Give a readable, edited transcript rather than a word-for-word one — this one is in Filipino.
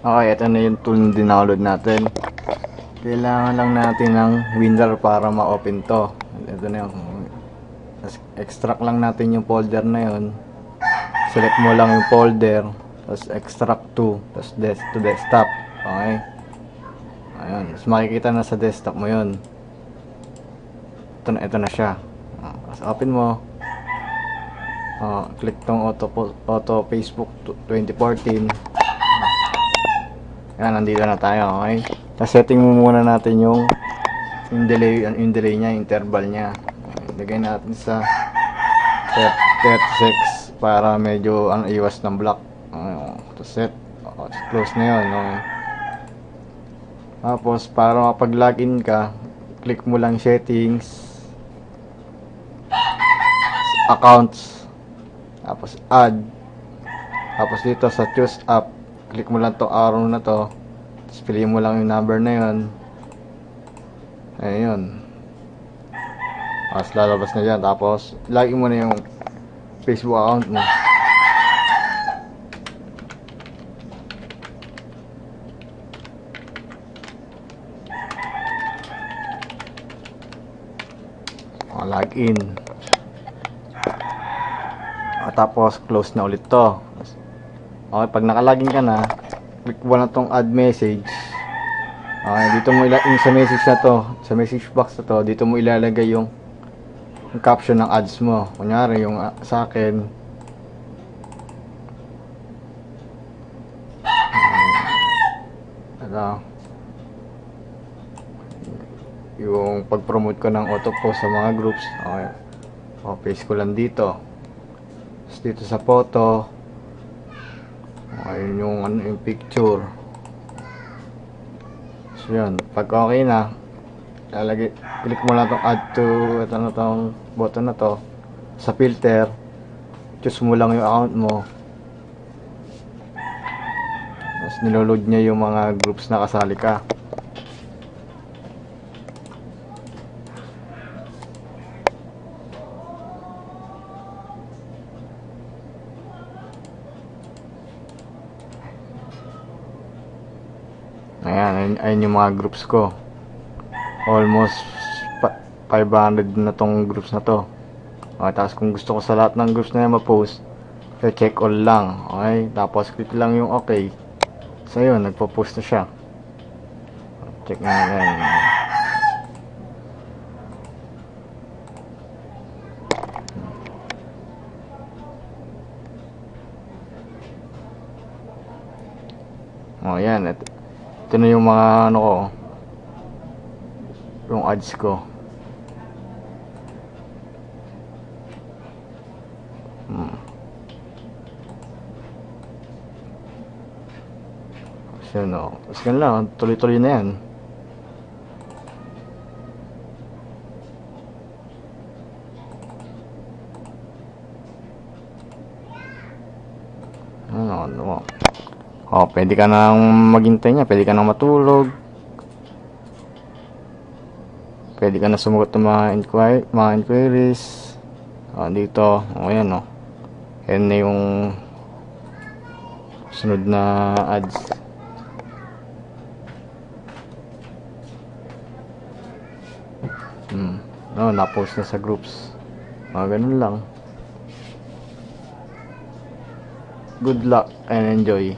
Okay, ito na yung tool na dinownload natin. Kailangan lang natin ng WinRAR para ma-open to. Ito na yung extract lang natin yung folder na yun. Select mo lang yung folder, tapos extract to, tapos to desktop. Okay. Ayun, tapos makikita na sa desktop mo yun. Ito na siya. Tapos open mo. Click tong auto Facebook 2014. Yan, nandito na tayo. Okay. Tapos setting mo muna natin yung delay niya, interval niya. Lagay natin sa 36 para medyo iwas ng block. Tapos set. Close na yun. Okay. Tapos para mapag-login ka, click mo lang settings, accounts, tapos add, tapos dito sa choose app, click mo lang tong arrow na to, tapos piliin mo lang yung number na yun. Ayun, tapos lalabas na dyan. Tapos login mo na yung Facebook account mo. Login. Tapos close na ulit to. Okay, pag nakalagin ka na, click mo na tong add message. Okay, dito mo yung sa message na to, sa message box na to, dito mo ilalagay yung caption ng ads mo. Kunyari yung sa akin, yung pag-promote ko ng auto post sa mga groups. Okay. Paste ko lang dito. Tapos dito sa photo, okay, yung picture. So yun, pag okay na, click mo lang tong add to, ito na tong button na to. Sa filter, choose mo lang yung account mo. Tapos niloload niya yung mga groups na kasali ka. Ayan yung mga groups ko. Almost 500 na tong groups na to. Okay, tapos kung gusto ko sa lahat ng groups na yan ma-post, check all lang. Okay, tapos click lang yung okay. So yun, nagpo-post na siya. Check nga yan. Oh, yan. Ito na yung mga ano ko, yung ads ko. So no, tapos yan lang, tuloy-tuloy na yan. Ano. Pwede ka nang maghintay niya, pwede ka nang matulog. Pwede ka na sumagot ng mga inquiries. Dito, ayan o. Ayan na yung sunod na ads. Na-post na sa groups. Ganun lang. Good luck and enjoy.